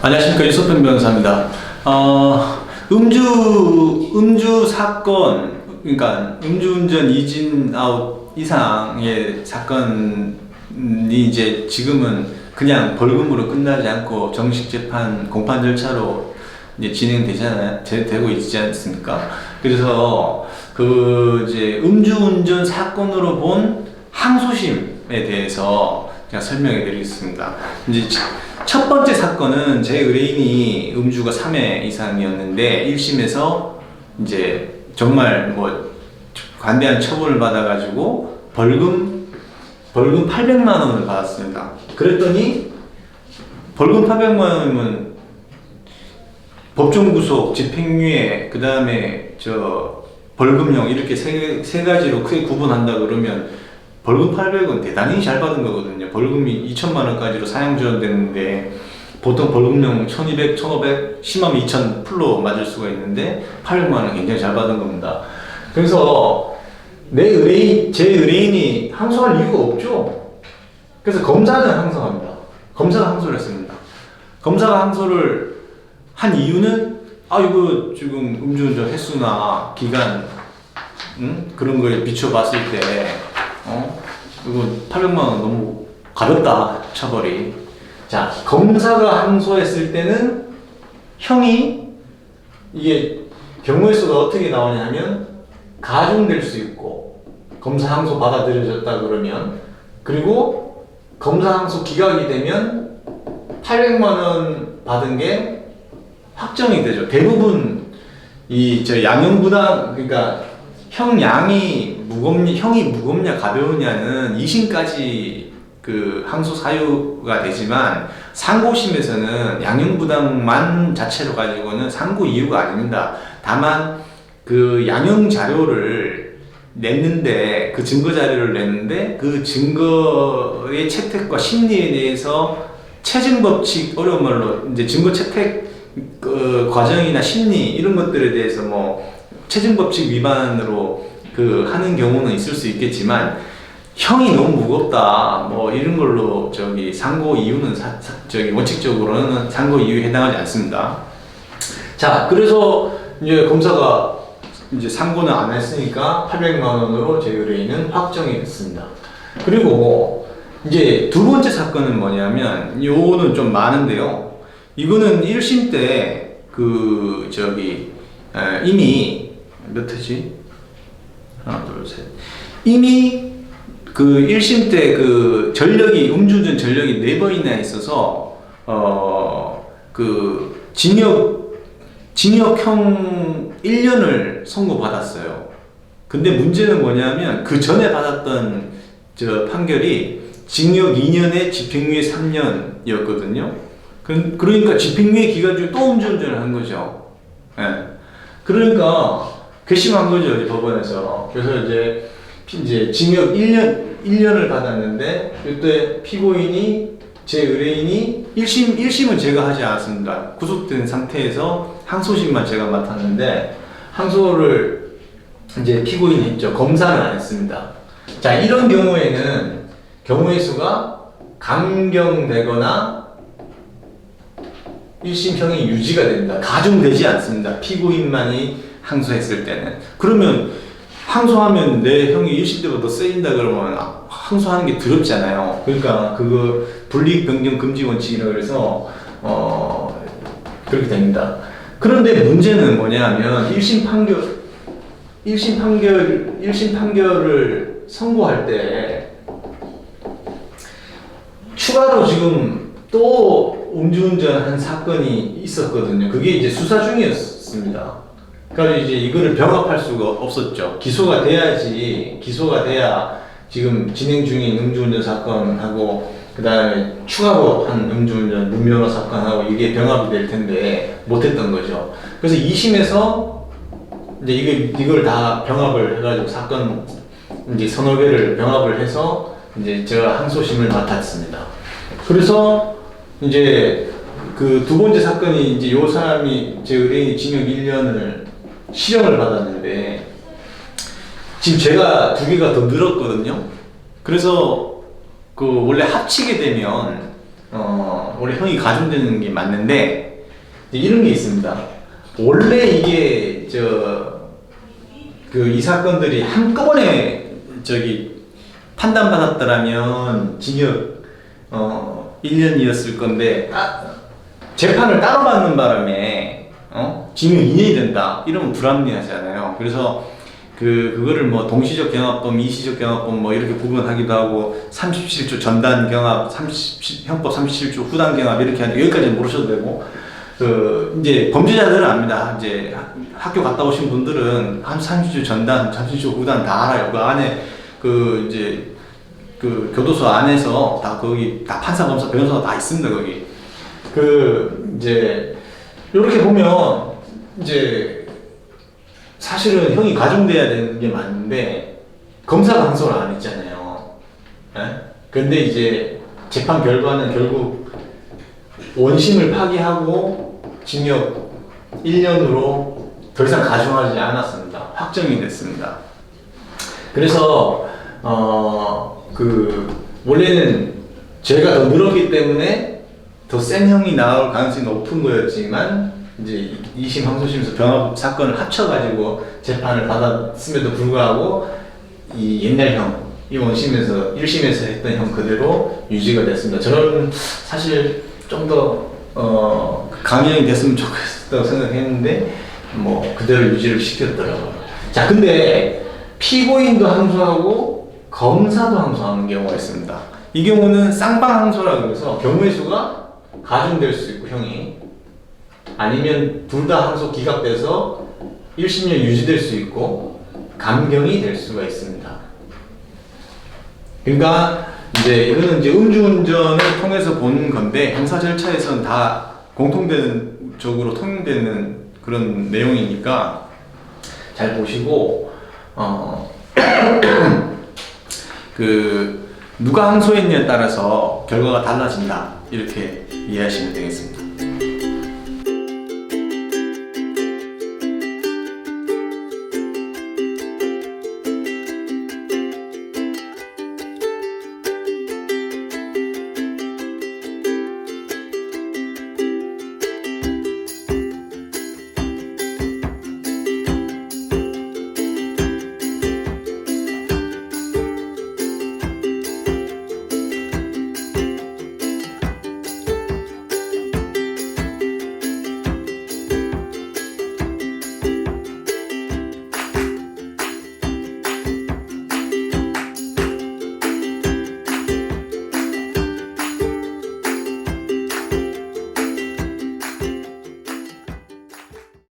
안녕하십니까, 유석평 변호사입니다. 음주 사건, 그러니까 음주운전 이진 아웃 이상의 사건이 이제 지금은 그냥 벌금으로 끝나지 않고 정식 재판, 공판 절차로 이제 되고 있지 않습니까? 그래서 이제 음주운전 사건으로 본 항소심에 대해서 제가 설명해 드리겠습니다. 이제 첫 번째 사건은 제 의뢰인이 음주가 3회 이상이었는데 1심에서 이제 정말 뭐 관대한 처분을 받아가지고 벌금 800만 원을 받았습니다. 그랬더니 벌금 800만 원이면 법정 구속, 집행유예, 그 다음에 벌금형 이렇게 세 가지로 크게 구분한다 그러면 벌금 800원 대단히 잘 받은 거거든요. 벌금이 2천만 원까지로 사형 지원되는데 보통 벌금형 1200, 1500, 심하면 2000 풀로 맞을 수가 있는데 800만 원 굉장히 잘 받은 겁니다. 그래서 제 의뢰인이 항소할 이유가 없죠. 그래서 검사는 항소합니다. 검사가 항소를 했습니다. 검사가 항소를 한 이유는 이거 지금 음주운전 횟수나 기간 그런 거에 비춰봤을 때 이거 800만 원 너무 가볍다, 처벌이. 자, 검사가 항소했을 때는 형이 이게 경우의 수가 어떻게 나오냐면 가중될 수 있고, 검사 항소 받아들여졌다 그러면, 그리고 검사 항소 기각이 되면 800만 원 받은 게 확정이 되죠. 대부분 양형부당, 그러니까 형이 무겁냐 가벼우냐는 2심까지 항소 사유가 되지만 상고심에서는 양형부당만 자체로 가지고는 상고 이유가 아닙니다. 다만 양형 자료를 냈는데, 증거 자료를 냈는데 그 증거의 채택과 심리에 대해서 체증법칙, 어려운 말로 이제 증거 채택 과정이나 심리 이런 것들에 대해서 체증법칙 위반으로 하는 경우는 있을 수 있겠지만, 형이 너무 무겁다 이런 걸로 상고 이유는 원칙적으로는 상고 이유에 해당하지 않습니다. 자, 그래서 이제 검사가 이제 상고는 안 했으니까 800만 원으로 제 의뢰인은 확정이 됐습니다. 그리고 이제 두 번째 사건은 뭐냐면, 요거는 좀 많은데요. 이거는 1심 때 이미 몇 회지? 하나, 둘, 셋. 이미 1심 때 음주운전 전력이 4번이나 있어서 징역형 1년을 선고받았어요. 근데 문제는 뭐냐면 그 전에 받았던 판결이 징역 2년에 집행유예 3년이었거든요. 그러니까 집행유예 기간 중에 또 음주운전을 한 거죠. 예. 그러니까 괘씸한 거죠, 법원에서. 그래서 이제 징역 1년을 받았는데, 이때 제 의뢰인이 1심은 제가 하지 않았습니다. 구속된 상태에서 항소심만 제가 맡았는데, 항소를 이제 피고인이 했죠. 검사는 안 했습니다. 자, 이런 경우에는 경우의 수가 감경되거나 1심형이 유지가 됩니다. 가중되지 않습니다. 피고인만이 항소했을 때는. 그러면 항소하면 내 형이 1심 때보다 더 세진다 그러면 항소하는 게 두렵잖아요. 그러니까 불이익 변경 금지 원칙이라고 해서 그렇게 됩니다. 그런데 문제는 뭐냐면 1심 판결을 선고할 때 추가로 지금 또 음주운전 한 사건이 있었거든요. 그게 이제 수사 중이었습니다. 그러니까 이제 이거를 병합할 수가 없었죠. 기소가 돼야 지금 진행 중인 음주운전 사건하고 그 다음에 추가로 한 음주운전 무면허 사건하고 이게 병합이 될 텐데 못했던 거죠. 그래서 2심에서 이제 이걸 다 병합을 해가지고 사건 이제 서너 개를 병합을 해서 이제 제가 항소심을 맡았습니다. 그래서 이제 두 번째 사건이 이제 요 사람이 제 의뢰인이 징역 1년을 실형을 받았는데, 지금 제가 2개가 더 늘었거든요. 그래서 원래 합치게 되면 원래 형이 가중되는 게 맞는데 이제 이런 게 있습니다. 원래 이게 이 사건들이 한꺼번에 판단받았더라면 징역 1년이었을 건데 재판을 따로 받는 바람에 징역 2년이 된다 이러면 불합리하잖아요. 그래서 그거를 뭐 동시적 경합범, 이시적 경합범 뭐 이렇게 구분하기도 하고 37조 전단 경합, 형법 37조 후단 경합 이렇게 하는데 여기까지는 모르셔도 되고 이제 범죄자들은 압니다. 이제 학교 갔다 오신 분들은 한 30조 전단, 30조 후단 다 알아요. 그 안에 이제 교도소 안에서 다 거기 다 판사, 검사, 변호사가 다 있습니다. 거기 이제 이렇게 보면 이제 사실은 형이 가중돼야 되는 게 맞는데 검사가 항소를 안 했잖아요. 근데 이제 재판 결과는 결국 원심을 파기하고 징역 1년으로 더 이상 가중하지 않았습니다. 확정이 됐습니다. 그래서 원래는 죄가 더 늘었기 때문에 더 센 형이 나올 가능성이 높은 거였지만 이제 2심 항소심에서 병합 사건을 합쳐가지고 재판을 받았음에도 불구하고 이 옛날 형, 이 원심에서 1심에서 했던 형 그대로 유지가 됐습니다. 저는 사실 좀 더 강형이 됐으면 좋겠다고 생각했는데 뭐 그대로 유지를 시켰더라고요. 자, 근데 피고인도 항소하고 검사도 항소하는 경우가 있습니다. 이 경우는 쌍방 항소라고 해서 경우의 수가 가중될 수 있고 형이 아니면 둘 다 항소 기각돼서 1심령 유지될 수 있고 감경이 될 수가 있습니다. 그러니까 이제 이거는 이제 음주운전을 통해서 보는 건데 형사 절차에서는 다 공통되는 쪽으로 통용되는 그런 내용이니까 잘 보시고 누가 항소했냐에 따라서 결과가 달라진다 이렇게 이해하시면 되겠습니다.